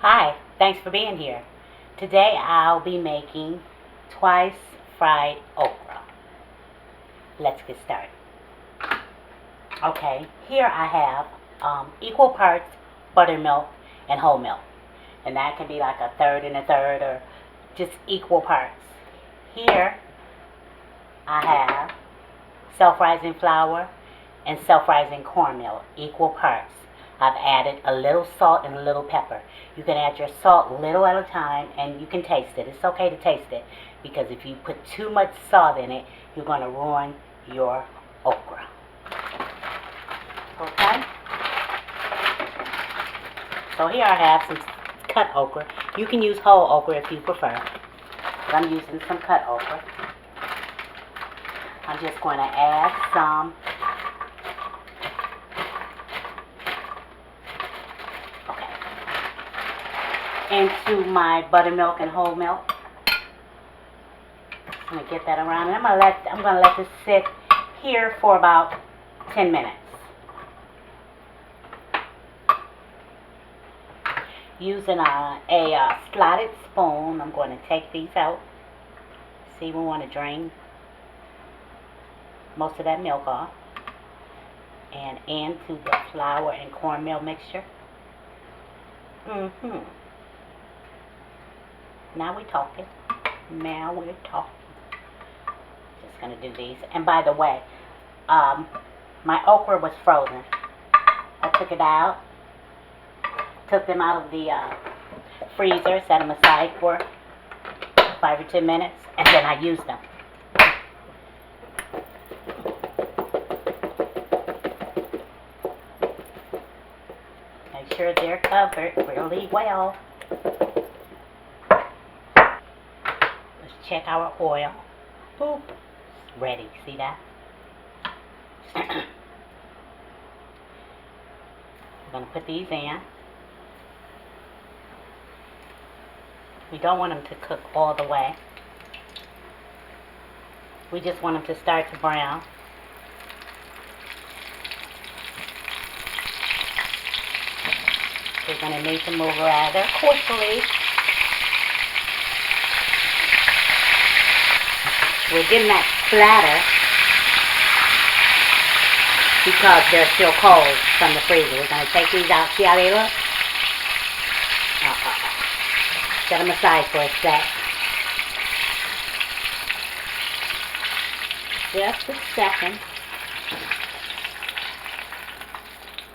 Hi, thanks for being here. Today I'll be making twice fried okra. Let's get started. Okay, here I have equal parts buttermilk and whole milk. And that can be like a third and a third or just equal parts. Here I have self-rising flour and self-rising cornmeal, equal parts. I've added a little salt and a little pepper. You can add your salt little at a time and you can taste it. It's okay to taste it because if you put too much salt in it, you're going to ruin your okra. Okay? So here I have some cut okra. You can use whole okra if you prefer. But I'm using some cut okra. I'm just going to add some into my buttermilk and whole milk. I'm gonna get that around, and I'm gonna let this sit here for about 10 minutes. Using a slotted spoon, I'm going to take these out. See, we want to drain most of that milk off, and into the flour and cornmeal mixture. Now we're talking. Now we're talking. Just gonna do these. And by the way, my okra was frozen. I took it out. Took them out of the freezer. Set them aside for 5 or 10 minutes, and then I used them. Make sure they're covered really well. Check our oil. Boop. It's ready. See that? I'm going to put these in. We don't want them to cook all the way. We just want them to start to brown. We're going to need to move rather quickly. We're getting that splatter because they're still cold from the freezer. We're going to take these out. See how they look? Set them aside for a sec. Just a second.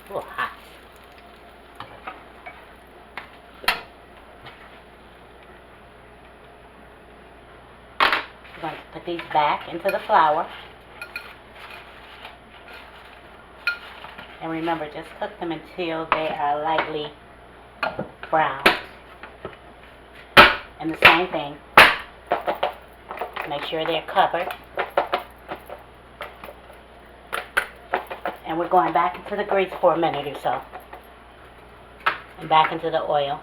A little hot. We're going to put these back into the flour. And remember, just cook them until they are lightly brown. And the same thing. Make sure they're covered. And we're going back into the grease for a minute or so. And back into the oil.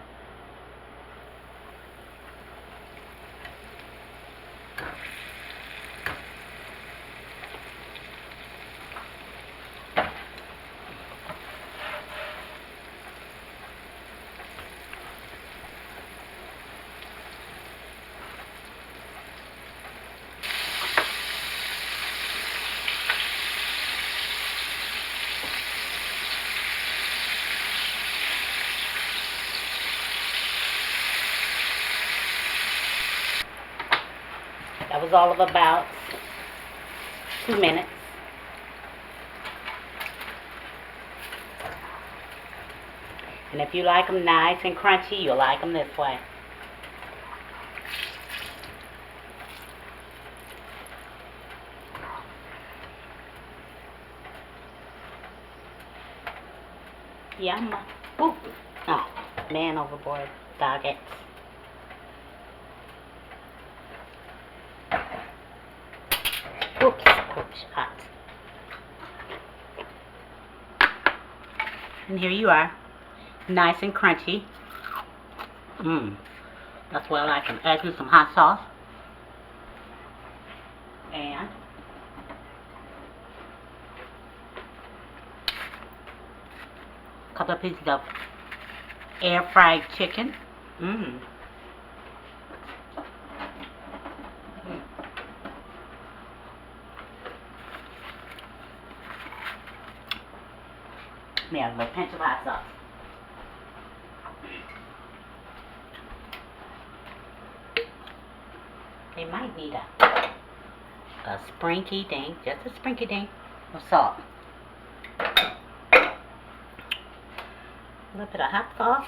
That was all of about 2 minutes. And if you like them nice and crunchy, you'll like them this way. Yum. Ooh. Oh, man overboard. Dog it. Oops, ouch, hot. And here you are, nice and crunchy. That's what I like them. Add you some hot sauce. And a couple of pieces of air fried chicken. Mmm. Yeah, a little pinch of hot sauce. They might need a sprinky dink, just a sprinky dink of salt. A little bit of hot sauce.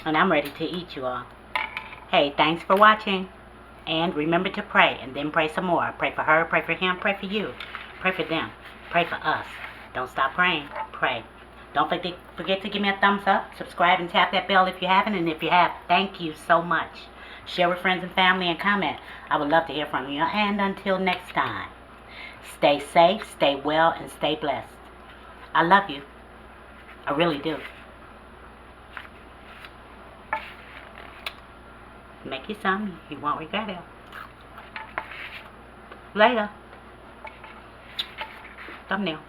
And I'm ready to eat, you all. Hey, thanks for watching. And remember to pray, and then pray some more. Pray for her, pray for him, pray for you. Pray for them. Pray for us. Don't stop praying. Pray. Don't forget to give me a thumbs up, subscribe, and tap that bell if you haven't. And if you have, thank you so much. Share with friends and family and comment. I would love to hear from you. And until next time, stay safe, stay well, and stay blessed. I love you. I really do. Make you some. You won't regret it. Later. Thumbnail.